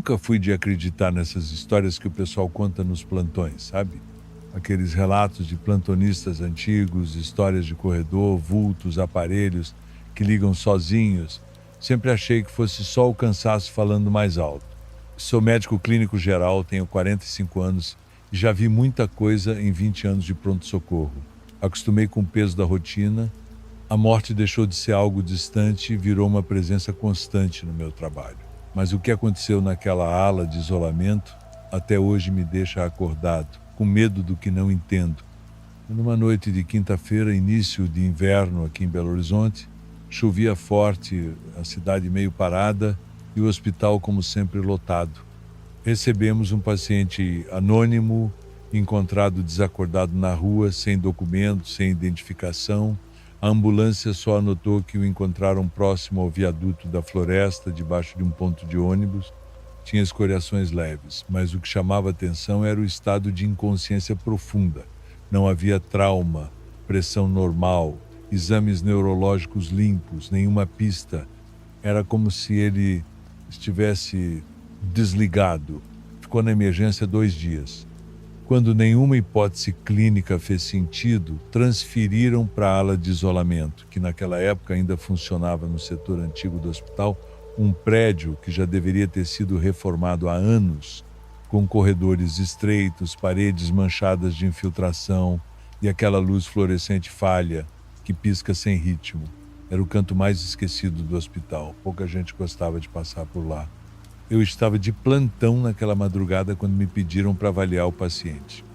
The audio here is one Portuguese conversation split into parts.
nunca fui de acreditar nessas histórias que o pessoal conta nos plantões, sabe? Aqueles relatos de plantonistas antigos, histórias de corredor, vultos, aparelhos que ligam sozinhos. Sempre achei que fosse só o cansaço falando mais alto. Sou médico clínico geral, tenho 45 anos e já vi muita coisa em 20 anos de pronto-socorro. Acostumei com o peso da rotina, a morte deixou de ser algo distante e virou uma presença constante no meu trabalho. Mas o que aconteceu naquela ala de isolamento até hoje me deixa acordado, com medo do que não entendo. Numa noite de quinta-feira, início de inverno aqui em Belo Horizonte, chovia forte, a cidade meio parada e o hospital, como sempre, lotado. Recebemos um paciente anônimo, encontrado desacordado na rua, sem documento, sem identificação. A ambulância só anotou que o encontraram próximo ao viaduto da Floresta, debaixo de um ponto de ônibus. Tinha escoriações leves, mas o que chamava atenção era o estado de inconsciência profunda. Não havia trauma, pressão normal, exames neurológicos limpos, nenhuma pista. Era como se ele estivesse desligado. Ficou na emergência 2 dias. Quando nenhuma hipótese clínica fez sentido, transferiram para a ala de isolamento, que naquela época ainda funcionava no setor antigo do hospital, um prédio que já deveria ter sido reformado há anos, com corredores estreitos, paredes manchadas de infiltração e aquela luz fluorescente falha que pisca sem ritmo. Era o canto mais esquecido do hospital. Pouca gente gostava de passar por lá. Eu estava de plantão naquela madrugada quando me pediram para avaliar o paciente.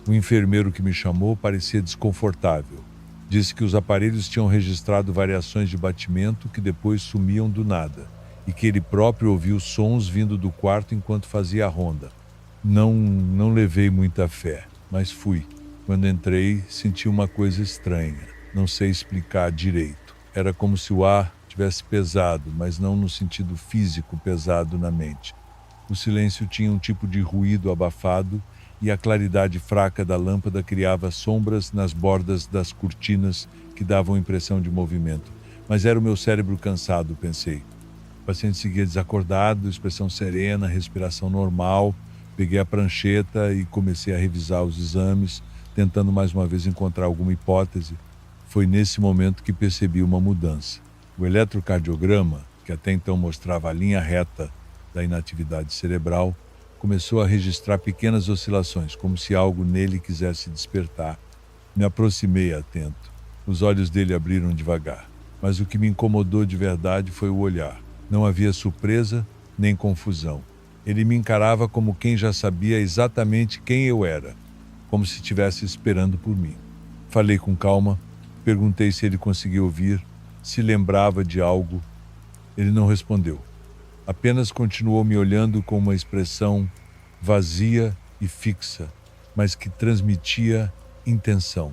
O enfermeiro que me chamou parecia desconfortável. Disse que os aparelhos tinham registrado variações de batimento que depois sumiam do nada e que ele próprio ouviu sons vindo do quarto enquanto fazia a ronda. Não levei muita fé, mas fui. Quando entrei, senti uma coisa estranha. Não sei explicar direito. Era como se o ar tivesse pesado, mas não no sentido físico pesado na mente. O silêncio tinha um tipo de ruído abafado e a claridade fraca da lâmpada criava sombras nas bordas das cortinas que davam impressão de movimento. Mas era o meu cérebro cansado, pensei. O paciente seguia desacordado, expressão serena, respiração normal. Peguei a prancheta e comecei a revisar os exames, tentando mais uma vez encontrar alguma hipótese. Foi nesse momento que percebi uma mudança. O eletrocardiograma, que até então mostrava a linha reta da inatividade cerebral, começou a registrar pequenas oscilações, como se algo nele quisesse despertar. Me aproximei atento. Os olhos dele abriram devagar. Mas o que me incomodou de verdade foi o olhar. Não havia surpresa nem confusão. Ele me encarava como quem já sabia exatamente quem eu era, como se estivesse esperando por mim. Falei com calma, perguntei se ele conseguia ouvir, se lembrava de algo. Ele não respondeu. Apenas continuou me olhando com uma expressão vazia e fixa, mas que transmitia intenção.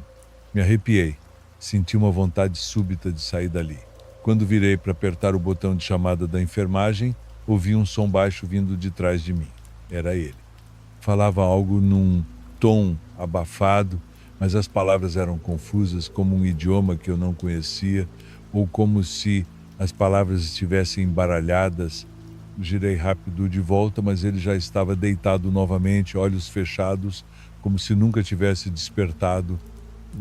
Me arrepiei. Senti uma vontade súbita de sair dali. Quando virei para apertar o botão de chamada da enfermagem, ouvi um som baixo vindo de trás de mim. Era ele. Falava algo num tom abafado, mas as palavras eram confusas, como um idioma que eu não conhecia, ou como se as palavras estivessem embaralhadas. Girei rápido de volta, mas ele já estava deitado novamente, olhos fechados, como se nunca tivesse despertado.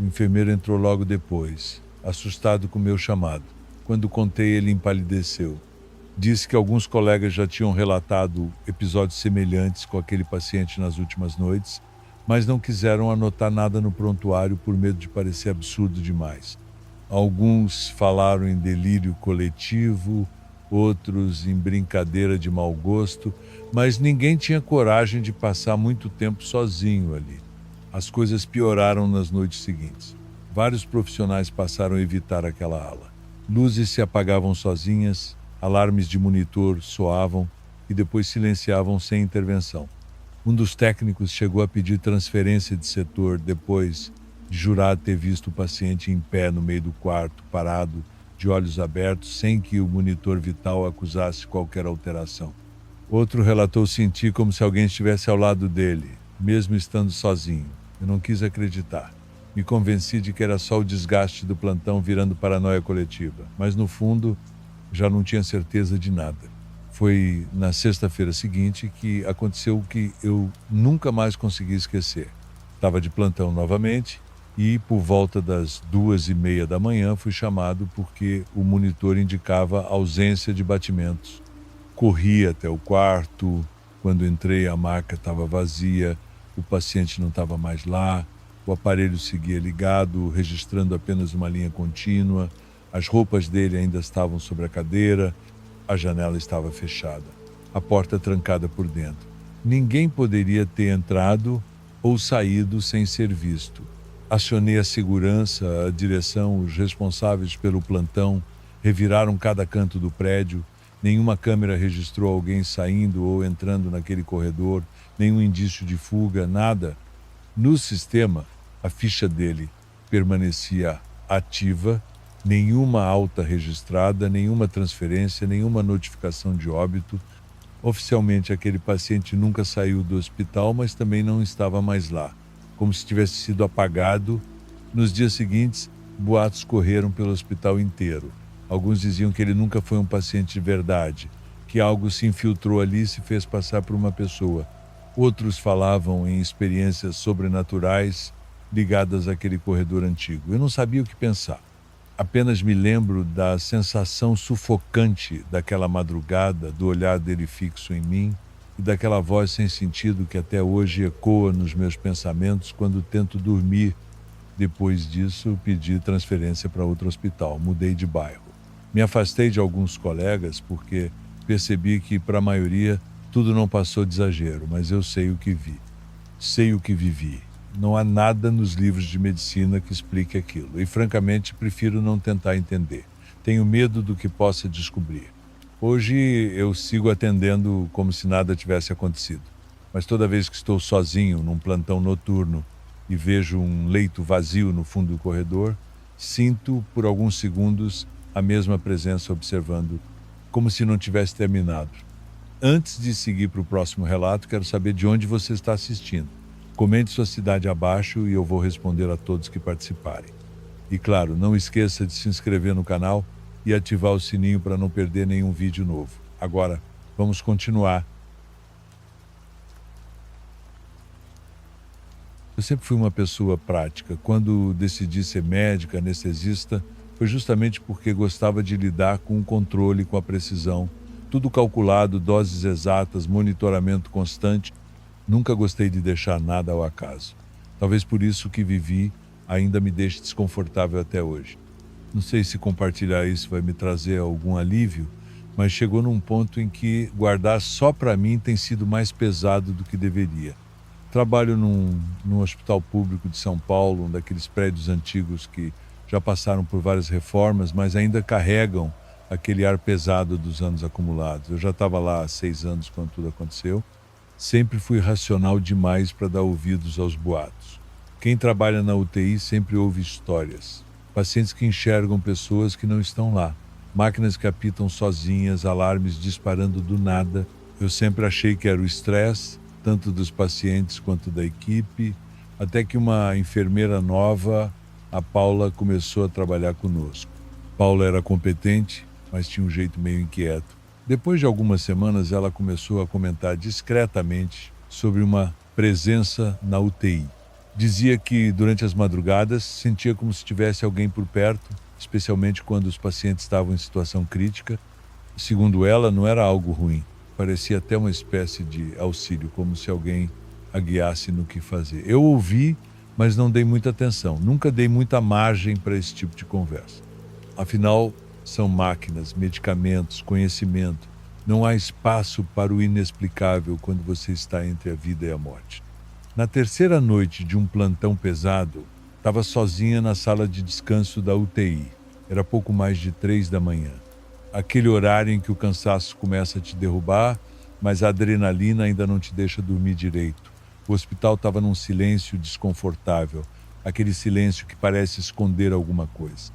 O enfermeiro entrou logo depois, assustado com meu chamado. Quando contei, ele empalideceu. Disse que alguns colegas já tinham relatado episódios semelhantes com aquele paciente nas últimas noites, mas não quiseram anotar nada no prontuário por medo de parecer absurdo demais. Alguns falaram em delírio coletivo, outros em brincadeira de mau gosto, mas ninguém tinha coragem de passar muito tempo sozinho ali. As coisas pioraram nas noites seguintes. Vários profissionais passaram a evitar aquela ala. Luzes se apagavam sozinhas, alarmes de monitor soavam e depois silenciavam sem intervenção. Um dos técnicos chegou a pedir transferência de setor depois de jurar ter visto o paciente em pé no meio do quarto, parado, de olhos abertos, sem que o monitor vital acusasse qualquer alteração. Outro relatou sentir como se alguém estivesse ao lado dele, mesmo estando sozinho. Eu não quis acreditar. Me convenci de que era só o desgaste do plantão virando paranoia coletiva, mas no fundo já não tinha certeza de nada. Foi na sexta-feira seguinte que aconteceu o que eu nunca mais consegui esquecer. Estava de plantão novamente e, por volta das 2h30 da manhã, fui chamado porque o monitor indicava ausência de batimentos. Corri até o quarto. Quando entrei, a maca estava vazia, o paciente não estava mais lá, o aparelho seguia ligado, registrando apenas uma linha contínua, as roupas dele ainda estavam sobre a cadeira, a janela estava fechada, a porta trancada por dentro. Ninguém poderia ter entrado ou saído sem ser visto. Acionei a segurança, a direção, os responsáveis pelo plantão, reviraram cada canto do prédio. Nenhuma câmera registrou alguém saindo ou entrando naquele corredor, nenhum indício de fuga, nada. No sistema, a ficha dele permanecia ativa, nenhuma alta registrada, nenhuma transferência, nenhuma notificação de óbito. Oficialmente, aquele paciente nunca saiu do hospital, mas também não estava mais lá, como se tivesse sido apagado. Nos dias seguintes, boatos correram pelo hospital inteiro. Alguns diziam que ele nunca foi um paciente de verdade, que algo se infiltrou ali e se fez passar por uma pessoa. Outros falavam em experiências sobrenaturais ligadas àquele corredor antigo. Eu não sabia o que pensar. Apenas me lembro da sensação sufocante daquela madrugada, do olhar dele fixo em mim e daquela voz sem sentido que até hoje ecoa nos meus pensamentos quando tento dormir. Depois disso, pedi transferência para outro hospital, mudei de bairro. Me afastei de alguns colegas porque percebi que, para a maioria, tudo não passou de exagero, mas eu sei o que vi. Sei o que vivi. Não há nada nos livros de medicina que explique aquilo. E, francamente, prefiro não tentar entender. Tenho medo do que possa descobrir. Hoje eu sigo atendendo como se nada tivesse acontecido. Mas toda vez que estou sozinho num plantão noturno e vejo um leito vazio no fundo do corredor, sinto por alguns segundos a mesma presença observando, como se não tivesse terminado. Antes de seguir para o próximo relato, quero saber de onde você está assistindo. Comente sua cidade abaixo e eu vou responder a todos que participarem. E claro, não esqueça de se inscrever no canal e ativar o sininho para não perder nenhum vídeo novo. Agora, vamos continuar. Eu sempre fui uma pessoa prática. Quando decidi ser médica, anestesista, foi justamente porque gostava de lidar com o controle, com a precisão. Tudo calculado, doses exatas, monitoramento constante. Nunca gostei de deixar nada ao acaso. Talvez por isso que vivi ainda me deixe desconfortável até hoje. Não sei se compartilhar isso vai me trazer algum alívio, mas chegou num ponto em que guardar só para mim tem sido mais pesado do que deveria. Trabalho num hospital público de São Paulo, um daqueles prédios antigos que já passaram por várias reformas, mas ainda carregam aquele ar pesado dos anos acumulados. Eu já estava lá há 6 anos quando tudo aconteceu. Sempre fui racional demais para dar ouvidos aos boatos. Quem trabalha na UTI sempre ouve histórias. Pacientes que enxergam pessoas que não estão lá. Máquinas que apitam sozinhas, alarmes disparando do nada. Eu sempre achei que era o estresse, tanto dos pacientes quanto da equipe, até que uma enfermeira nova, a Paula, começou a trabalhar conosco. Paula era competente, mas tinha um jeito meio inquieto. Depois de algumas semanas, ela começou a comentar discretamente sobre uma presença na UTI. Dizia que, durante as madrugadas, sentia como se tivesse alguém por perto, especialmente quando os pacientes estavam em situação crítica. Segundo ela, não era algo ruim. Parecia até uma espécie de auxílio, como se alguém a guiasse no que fazer. Eu ouvi, mas não dei muita atenção. Nunca dei muita margem para esse tipo de conversa. Afinal, são máquinas, medicamentos, conhecimento. Não há espaço para o inexplicável quando você está entre a vida e a morte. Na terceira noite de um plantão pesado, estava sozinha na sala de descanso da UTI. Era pouco mais de 3 da manhã. Aquele horário em que o cansaço começa a te derrubar, mas a adrenalina ainda não te deixa dormir direito. O hospital estava num silêncio desconfortável, aquele silêncio que parece esconder alguma coisa.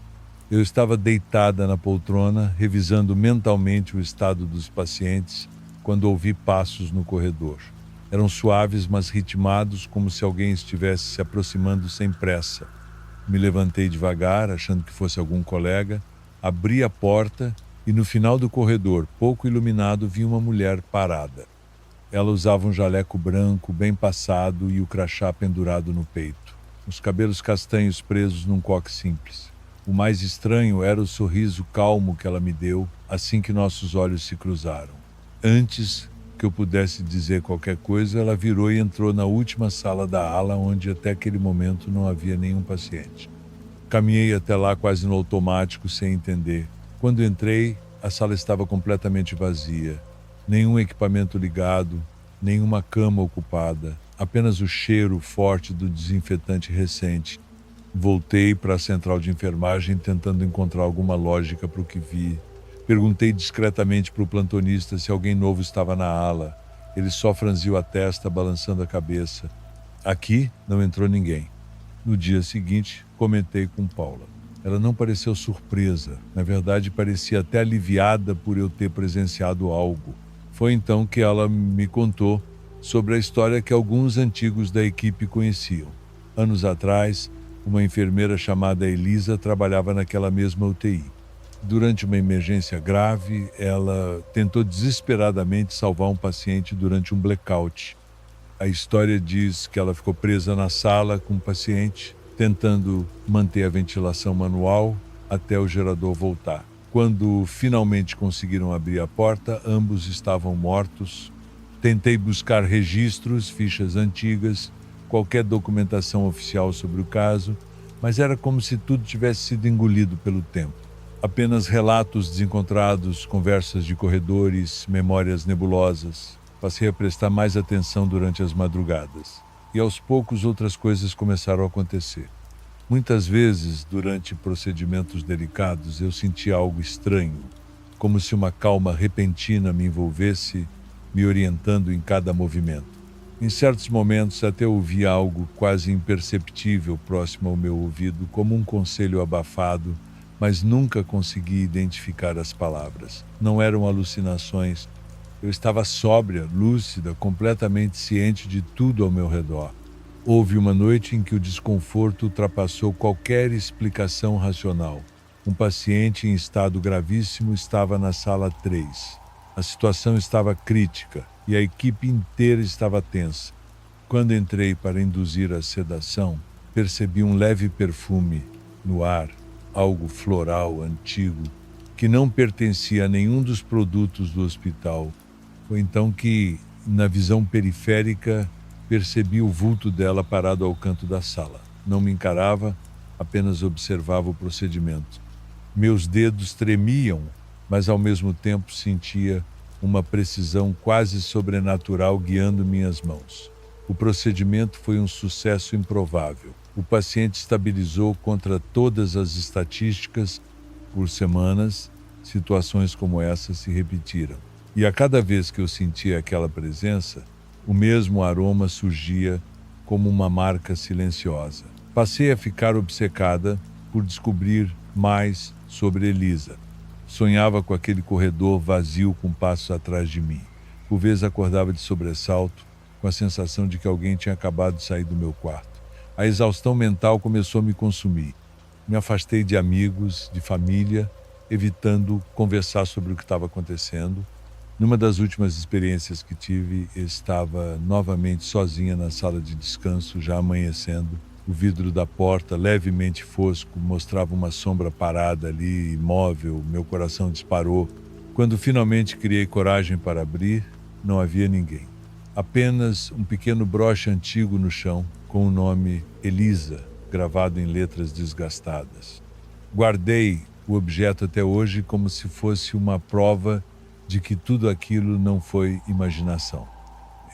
Eu estava deitada na poltrona, revisando mentalmente o estado dos pacientes, quando ouvi passos no corredor. Eram suaves, mas ritmados, como se alguém estivesse se aproximando sem pressa. Me levantei devagar, achando que fosse algum colega, abri a porta e no final do corredor, pouco iluminado, vi uma mulher parada. Ela usava um jaleco branco bem passado e o crachá pendurado no peito, os cabelos castanhos presos num coque simples. O mais estranho era o sorriso calmo que ela me deu assim que nossos olhos se cruzaram. Antes que eu pudesse dizer qualquer coisa, ela virou e entrou na última sala da ala, onde até aquele momento não havia nenhum paciente. Caminhei até lá quase no automático, sem entender. Quando entrei, a sala estava completamente vazia. Nenhum equipamento ligado, nenhuma cama ocupada, apenas o cheiro forte do desinfetante recente. Voltei para a central de enfermagem tentando encontrar alguma lógica para o que vi. Perguntei discretamente para o plantonista se alguém novo estava na ala. Ele só franziu a testa, balançando a cabeça. Aqui não entrou ninguém. No dia seguinte, comentei com Paula. Ela não pareceu surpresa. Na verdade, parecia até aliviada por eu ter presenciado algo. Foi então que ela me contou sobre a história que alguns antigos da equipe conheciam. Anos atrás, uma enfermeira chamada Elisa trabalhava naquela mesma UTI. Durante uma emergência grave, ela tentou desesperadamente salvar um paciente durante um blackout. A história diz que ela ficou presa na sala com o paciente, tentando manter a ventilação manual até o gerador voltar. Quando finalmente conseguiram abrir a porta, ambos estavam mortos. Tentei buscar registros, fichas antigas, qualquer documentação oficial sobre o caso, mas era como se tudo tivesse sido engolido pelo tempo. Apenas relatos desencontrados, conversas de corredores, memórias nebulosas. Passei a prestar mais atenção durante as madrugadas. E aos poucos outras coisas começaram a acontecer. Muitas vezes, durante procedimentos delicados, eu sentia algo estranho, como se uma calma repentina me envolvesse, me orientando em cada movimento. Em certos momentos até ouvia algo quase imperceptível próximo ao meu ouvido, como um conselho abafado, mas nunca consegui identificar as palavras. Não eram alucinações. Eu estava sóbria, lúcida, completamente ciente de tudo ao meu redor. Houve uma noite em que o desconforto ultrapassou qualquer explicação racional. Um paciente em estado gravíssimo estava na sala 3. A situação estava crítica e a equipe inteira estava tensa. Quando entrei para induzir a sedação, percebi um leve perfume no ar, algo floral, antigo, que não pertencia a nenhum dos produtos do hospital. Foi então que, na visão periférica, percebi o vulto dela parado ao canto da sala. Não me encarava, apenas observava o procedimento. Meus dedos tremiam, mas ao mesmo tempo sentia uma precisão quase sobrenatural guiando minhas mãos. O procedimento foi um sucesso improvável. O paciente estabilizou contra todas as estatísticas. Por semanas, situações como essa se repetiram. E a cada vez que eu sentia aquela presença, o mesmo aroma surgia como uma marca silenciosa. Passei a ficar obcecada por descobrir mais sobre Elisa. Sonhava com aquele corredor vazio com passos atrás de mim. Por vezes acordava de sobressalto, com a sensação de que alguém tinha acabado de sair do meu quarto. A exaustão mental começou a me consumir. Me afastei de amigos, de família, evitando conversar sobre o que estava acontecendo. Numa das últimas experiências que tive, estava novamente sozinha na sala de descanso, já amanhecendo. O vidro da porta, levemente fosco, mostrava uma sombra parada ali, imóvel. Meu coração disparou. Quando finalmente criei coragem para abrir, não havia ninguém. Apenas um pequeno broche antigo no chão, com o nome Elisa, gravado em letras desgastadas. Guardei o objeto até hoje como se fosse uma prova de que tudo aquilo não foi imaginação.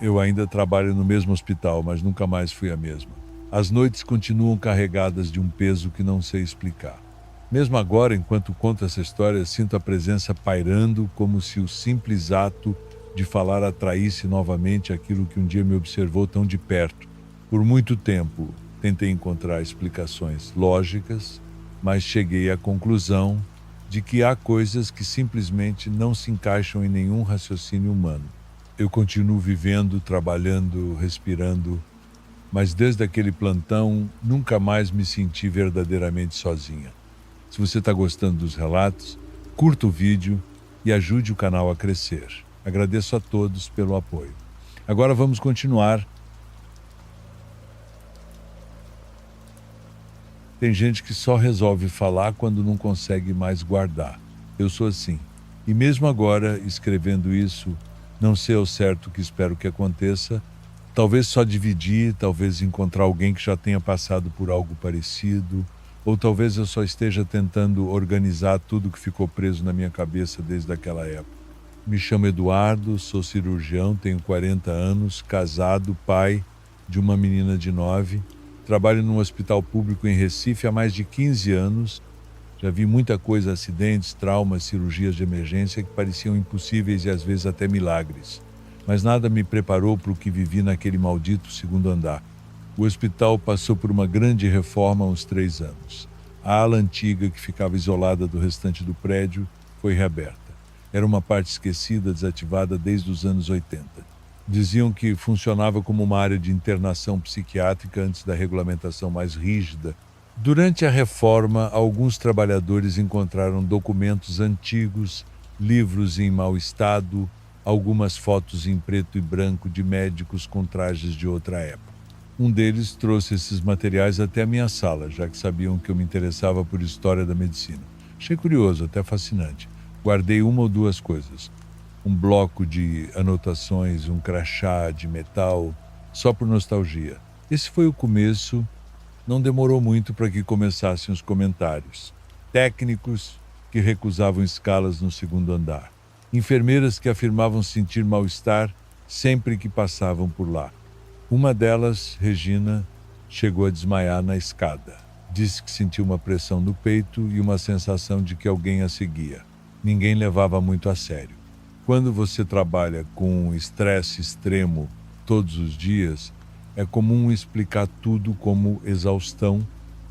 Eu ainda trabalho no mesmo hospital, mas nunca mais fui a mesma. As noites continuam carregadas de um peso que não sei explicar. Mesmo agora, enquanto conto essa história, sinto a presença pairando como se o simples ato de falar atraísse novamente aquilo que um dia me observou tão de perto. Por muito tempo, tentei encontrar explicações lógicas, mas cheguei à conclusão de que há coisas que simplesmente não se encaixam em nenhum raciocínio humano. Eu continuo vivendo, trabalhando, respirando, mas desde aquele plantão nunca mais me senti verdadeiramente sozinha. Se você está gostando dos relatos, curta o vídeo e ajude o canal a crescer. Agradeço a todos pelo apoio. Agora vamos continuar. Tem gente que só resolve falar quando não consegue mais guardar. Eu sou assim. E mesmo agora, escrevendo isso, não sei ao certo o que espero que aconteça. Talvez só dividir, talvez encontrar alguém que já tenha passado por algo parecido, ou talvez eu só esteja tentando organizar tudo que ficou preso na minha cabeça desde aquela época. Me chamo Eduardo, sou cirurgião, tenho 40 anos, casado, pai de uma menina de 9, trabalho num hospital público em Recife há mais de 15 anos. Já vi muita coisa, acidentes, traumas, cirurgias de emergência que pareciam impossíveis e às vezes até milagres. Mas nada me preparou para o que vivi naquele maldito segundo andar. O hospital passou por uma grande reforma há uns 3 anos. A ala antiga, que ficava isolada do restante do prédio, foi reaberta. Era uma parte esquecida, desativada desde os anos 80. Diziam que funcionava como uma área de internação psiquiátrica antes da regulamentação mais rígida. Durante a reforma, alguns trabalhadores encontraram documentos antigos, livros em mau estado, algumas fotos em preto e branco de médicos com trajes de outra época. Um deles trouxe esses materiais até a minha sala, já que sabiam que eu me interessava por história da medicina. Achei curioso, até fascinante. Guardei uma ou duas coisas. Um bloco de anotações, um crachá de metal, só por nostalgia. Esse foi o começo. Não demorou muito para que começassem os comentários. Técnicos que recusavam escalas no segundo andar. Enfermeiras que afirmavam sentir mal-estar sempre que passavam por lá. Uma delas, Regina, chegou a desmaiar na escada. Disse que sentiu uma pressão no peito e uma sensação de que alguém a seguia. Ninguém levava muito a sério. Quando você trabalha com estresse extremo todos os dias, é comum explicar tudo como exaustão,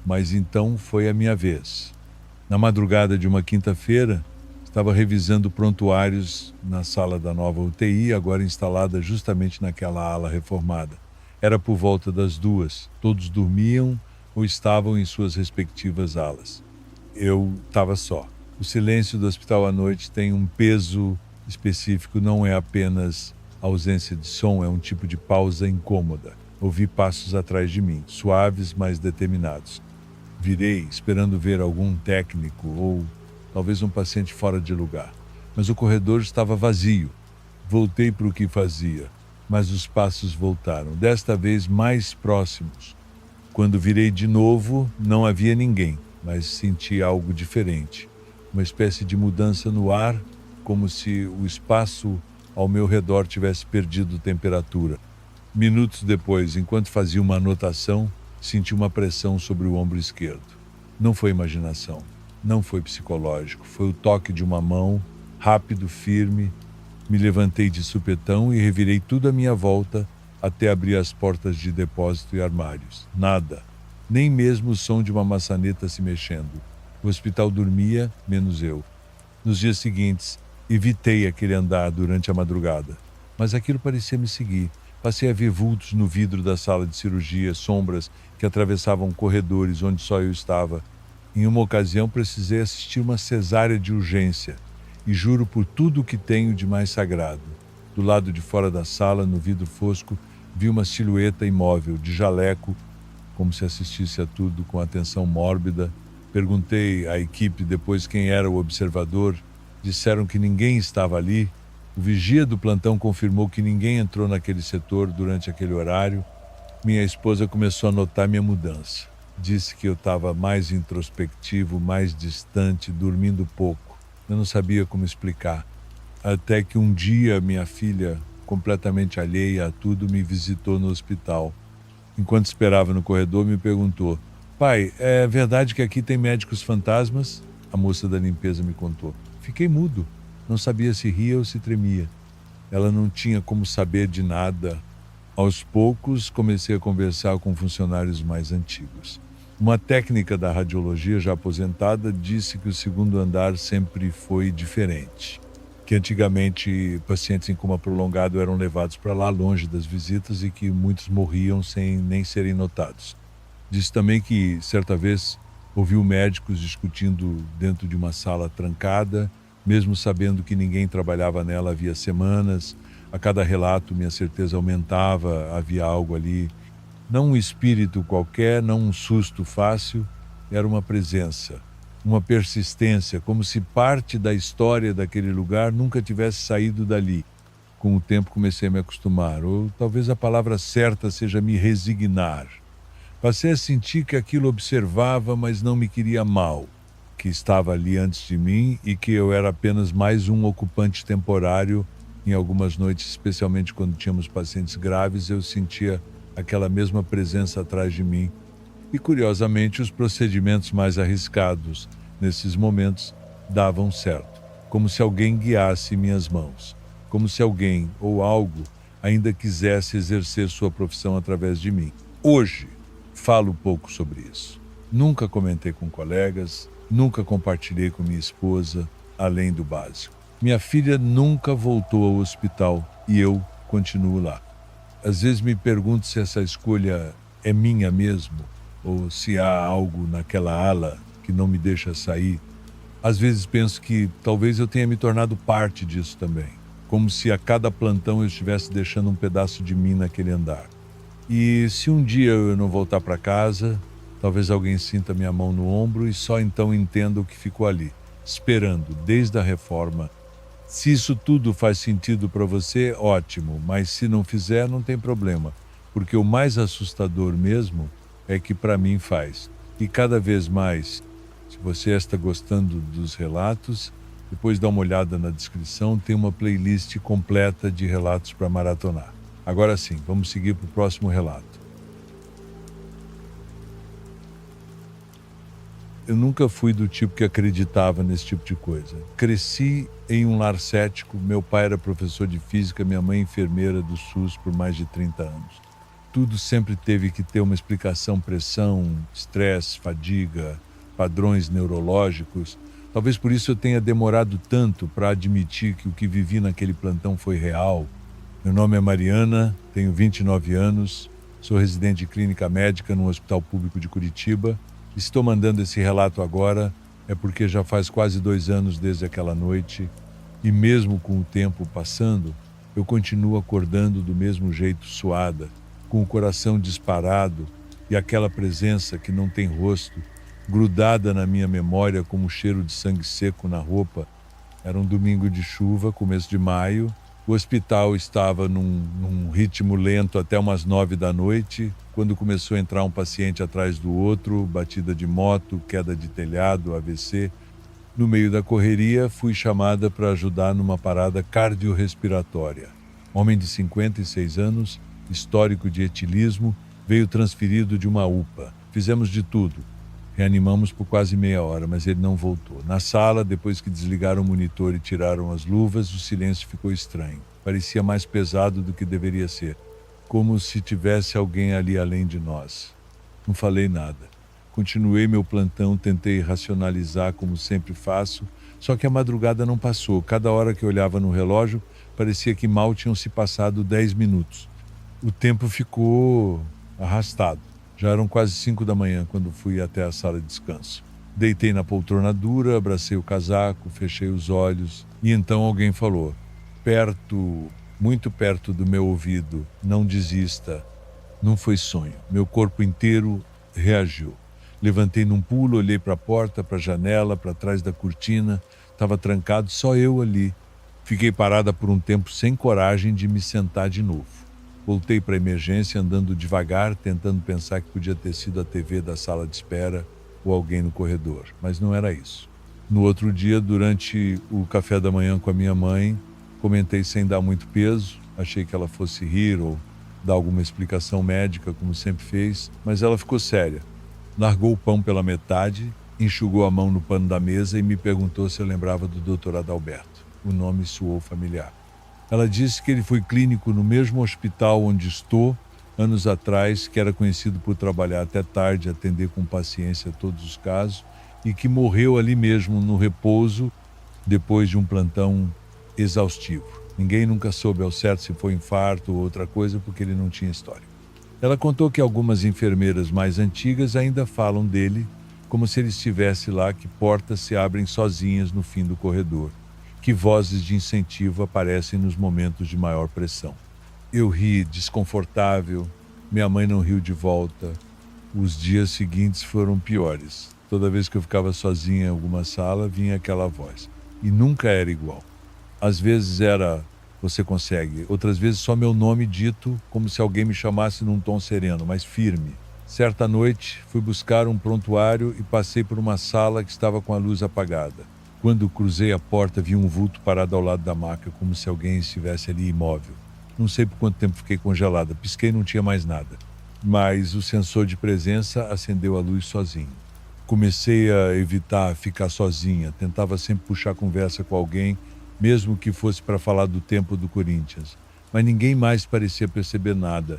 mas então foi a minha vez. Na madrugada de uma quinta-feira, estava revisando prontuários na sala da nova UTI, agora instalada justamente naquela ala reformada. Era por volta das 2. Todos dormiam ou estavam em suas respectivas alas. Eu estava só. O silêncio do hospital à noite tem um peso específico, não é apenas ausência de som, é um tipo de pausa incômoda. Ouvi passos atrás de mim, suaves, mas determinados. Virei, esperando ver algum técnico ou talvez um paciente fora de lugar. Mas o corredor estava vazio. Voltei para o que fazia, mas os passos voltaram, desta vez mais próximos. Quando virei de novo, não havia ninguém, mas senti algo diferente. Uma espécie de mudança no ar, como se o espaço ao meu redor tivesse perdido temperatura. Minutos depois, enquanto fazia uma anotação, senti uma pressão sobre o ombro esquerdo. Não foi imaginação, não foi psicológico, foi o toque de uma mão, rápido, firme. Me levantei de supetão e revirei tudo à minha volta até abrir as portas de depósito e armários. Nada, nem mesmo o som de uma maçaneta se mexendo. O hospital dormia, menos eu. Nos dias seguintes, evitei aquele andar durante a madrugada, mas aquilo parecia me seguir. Passei a ver vultos no vidro da sala de cirurgia, sombras que atravessavam corredores onde só eu estava. Em uma ocasião, precisei assistir uma cesárea de urgência e juro por tudo o que tenho de mais sagrado. Do lado de fora da sala, no vidro fosco, vi uma silhueta imóvel, de jaleco, como se assistisse a tudo com atenção mórbida. Perguntei à equipe depois quem era o observador. Disseram que ninguém estava ali. O vigia do plantão confirmou que ninguém entrou naquele setor durante aquele horário. Minha esposa começou a notar minha mudança. Disse que eu estava mais introspectivo, mais distante, dormindo pouco. Eu não sabia como explicar. Até que um dia minha filha, completamente alheia a tudo, me visitou no hospital. Enquanto esperava no corredor, me perguntou: "Pai, é verdade que aqui tem médicos fantasmas?" A moça da limpeza me contou. Fiquei mudo. Não sabia se ria ou se tremia. Ela não tinha como saber de nada. Aos poucos, comecei a conversar com funcionários mais antigos. Uma técnica da radiologia já aposentada disse que o segundo andar sempre foi diferente. Que antigamente pacientes em coma prolongado eram levados para lá, longe das visitas, e que muitos morriam sem nem serem notados. Disse também que, certa vez, Ouviu médicos discutindo dentro de uma sala trancada, mesmo sabendo que ninguém trabalhava nela havia semanas. A cada relato, minha certeza aumentava, havia algo ali. Não um espírito qualquer, não um susto fácil, era uma presença, uma persistência, como se parte da história daquele lugar nunca tivesse saído dali. Com o tempo comecei a me acostumar, ou talvez a palavra certa seja me resignar. Passei a sentir que aquilo observava, mas não me queria mal, que estava ali antes de mim e que eu era apenas mais um ocupante temporário. Em algumas noites, especialmente quando tínhamos pacientes graves, eu sentia aquela mesma presença atrás de mim. E, curiosamente, os procedimentos mais arriscados, nesses momentos, davam certo, como se alguém guiasse minhas mãos, como se alguém ou algo ainda quisesse exercer sua profissão através de mim. Hoje, falo pouco sobre isso. Nunca comentei com colegas, nunca compartilhei com minha esposa, além do básico. Minha filha nunca voltou ao hospital e eu continuo lá. Às vezes me pergunto se essa escolha é minha mesmo, ou se há algo naquela ala que não me deixa sair. Às vezes penso que talvez eu tenha me tornado parte disso também, como se a cada plantão eu estivesse deixando um pedaço de mim naquele andar. E se um dia eu não voltar para casa, talvez alguém sinta minha mão no ombro e só então entenda o que ficou ali, esperando desde a reforma. Se isso tudo faz sentido para você, ótimo, mas se não fizer, não tem problema, porque o mais assustador mesmo é que para mim faz. E cada vez mais, se você está gostando dos relatos, depois dá uma olhada na descrição, tem uma playlist completa de relatos para maratonar. Agora sim, vamos seguir para o próximo relato. Eu nunca fui do tipo que acreditava nesse tipo de coisa. Cresci em um lar cético, meu pai era professor de física, minha mãe enfermeira do SUS por mais de 30 anos. Tudo sempre teve que ter uma explicação: pressão, estresse, fadiga, padrões neurológicos. Talvez por isso eu tenha demorado tanto para admitir que o que vivi naquele plantão foi real. Meu nome é Mariana, tenho 29 anos, sou residente de clínica médica no Hospital Público de Curitiba. Estou mandando esse relato agora, é porque já faz quase 2 anos desde aquela noite, e mesmo com o tempo passando, eu continuo acordando do mesmo jeito, suada, com o coração disparado e aquela presença que não tem rosto, grudada na minha memória como o cheiro de sangue seco na roupa. Era um domingo de chuva, começo de maio. O hospital estava num ritmo lento até umas 9 da noite, quando começou a entrar um paciente atrás do outro, batida de moto, queda de telhado, AVC. No meio da correria, fui chamada para ajudar numa parada cardiorrespiratória. Homem de 56 anos, histórico de etilismo, veio transferido de uma UPA. Fizemos de tudo. Reanimamos por quase meia hora, mas ele não voltou. Na sala, depois que desligaram o monitor e tiraram as luvas, o silêncio ficou estranho. Parecia mais pesado do que deveria ser, como se tivesse alguém ali além de nós. Não falei nada. Continuei meu plantão, tentei racionalizar como sempre faço, só que a madrugada não passou. Cada hora que eu olhava no relógio, parecia que mal tinham se passado 10 minutos. O tempo ficou arrastado. Já eram quase 5 da manhã quando fui até a sala de descanso. Deitei na poltrona dura, abracei o casaco, fechei os olhos e então alguém falou, perto, muito perto do meu ouvido: não desista. Não foi sonho. Meu corpo inteiro reagiu. Levantei num pulo, olhei para a porta, para a janela, para trás da cortina. Estava trancado, só eu ali. Fiquei parada por um tempo sem coragem de me sentar de novo. Voltei para a emergência andando devagar, tentando pensar que podia ter sido a TV da sala de espera ou alguém no corredor, mas não era isso. No outro dia, durante o café da manhã com a minha mãe, comentei sem dar muito peso, achei que ela fosse rir ou dar alguma explicação médica, como sempre fez, mas ela ficou séria. Largou o pão pela metade, enxugou a mão no pano da mesa e me perguntou se eu lembrava do Dr. Adalberto. O nome soou familiar. Ela disse que ele foi clínico no mesmo hospital onde estou, anos atrás, que era conhecido por trabalhar até tarde, atender com paciência todos os casos, e que morreu ali mesmo, no repouso, depois de um plantão exaustivo. Ninguém nunca soube ao certo se foi infarto ou outra coisa, porque ele não tinha história. Ela contou que algumas enfermeiras mais antigas ainda falam dele como se ele estivesse lá, que portas se abrem sozinhas no fim do corredor, que vozes de incentivo aparecem nos momentos de maior pressão. Eu ri, desconfortável, minha mãe não riu de volta. Os dias seguintes foram piores. Toda vez que eu ficava sozinha em alguma sala, vinha aquela voz. E nunca era igual. Às vezes era, você consegue. Outras vezes só meu nome dito, como se alguém me chamasse num tom sereno, mas firme. Certa noite, fui buscar um prontuário e passei por uma sala que estava com a luz apagada. Quando cruzei a porta, vi um vulto parado ao lado da maca, como se alguém estivesse ali imóvel. Não sei por quanto tempo fiquei congelada. Pisquei e não tinha mais nada. Mas o sensor de presença acendeu a luz sozinho. Comecei a evitar ficar sozinha. Tentava sempre puxar conversa com alguém, mesmo que fosse para falar do tempo do Corinthians. Mas ninguém mais parecia perceber nada.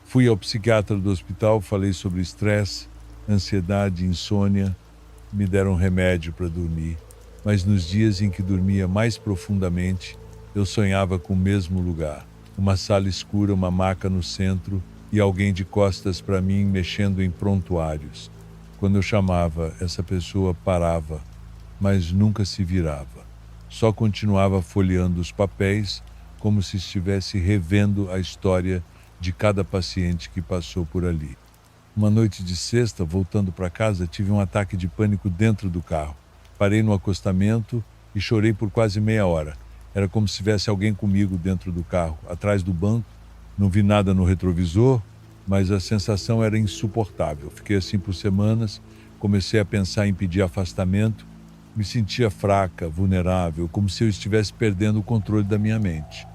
Fui ao psiquiatra do hospital, falei sobre estresse, ansiedade, insônia. Me deram remédio para dormir. Mas nos dias em que dormia mais profundamente, eu sonhava com o mesmo lugar. Uma sala escura, uma maca no centro e alguém de costas para mim mexendo em prontuários. Quando eu chamava, essa pessoa parava, mas nunca se virava. Só continuava folheando os papéis, como se estivesse revendo a história de cada paciente que passou por ali. Uma noite de sexta, voltando para casa, tive um ataque de pânico dentro do carro. Parei no acostamento e chorei por quase meia hora. Era como se tivesse alguém comigo dentro do carro, atrás do banco. Não vi nada no retrovisor, mas a sensação era insuportável. Fiquei assim por semanas, comecei a pensar em pedir afastamento. Me sentia fraca, vulnerável, como se eu estivesse perdendo o controle da minha mente.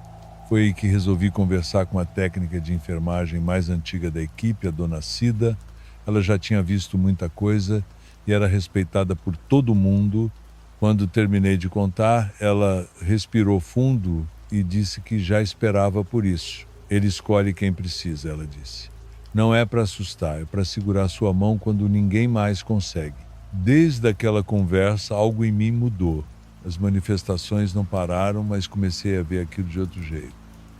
Foi aí que resolvi conversar com a técnica de enfermagem mais antiga da equipe, a dona Cida. Ela já tinha visto muita coisa e era respeitada por todo mundo. Quando terminei de contar, ela respirou fundo e disse que já esperava por isso. Ele escolhe quem precisa, ela disse. Não é para assustar, é para segurar sua mão quando ninguém mais consegue. Desde aquela conversa, algo em mim mudou. As manifestações não pararam, mas comecei a ver aquilo de outro jeito.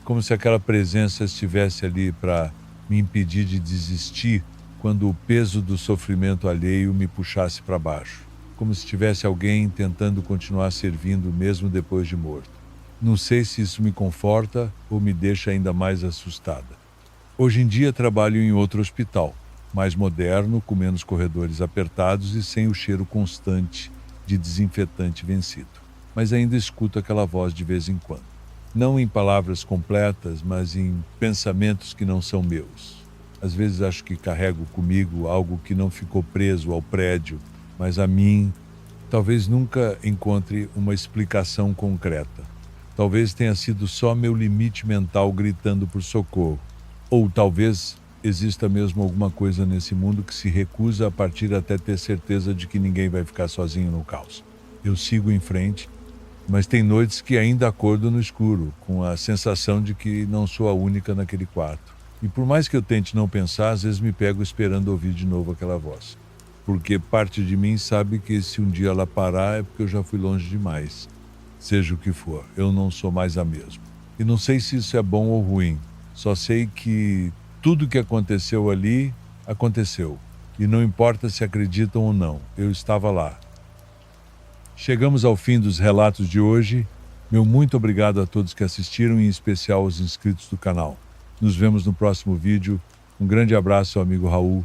Como se aquela presença estivesse ali para me impedir de desistir quando o peso do sofrimento alheio me puxasse para baixo. Como se tivesse alguém tentando continuar servindo mesmo depois de morto. Não sei se isso me conforta ou me deixa ainda mais assustada. Hoje em dia trabalho em outro hospital, mais moderno, com menos corredores apertados e sem o cheiro constante de desinfetante vencido. Mas ainda escuto aquela voz de vez em quando. Não em palavras completas, mas em pensamentos que não são meus. Às vezes acho que carrego comigo algo que não ficou preso ao prédio, mas a mim talvez nunca encontre uma explicação concreta. Talvez tenha sido só meu limite mental gritando por socorro. Ou talvez exista mesmo alguma coisa nesse mundo que se recusa a partir até ter certeza de que ninguém vai ficar sozinho no caos. Eu sigo em frente, mas tem noites que ainda acordo no escuro, com a sensação de que não sou a única naquele quarto. E por mais que eu tente não pensar, às vezes me pego esperando ouvir de novo aquela voz. Porque parte de mim sabe que se um dia ela parar é porque eu já fui longe demais. Seja o que for, eu não sou mais a mesma. E não sei se isso é bom ou ruim. Só sei que tudo que aconteceu ali, aconteceu. E não importa se acreditam ou não, eu estava lá. Chegamos ao fim dos relatos de hoje. Meu muito obrigado a todos que assistiram, em especial aos inscritos do canal. Nos vemos no próximo vídeo. Um grande abraço, amigo Raul.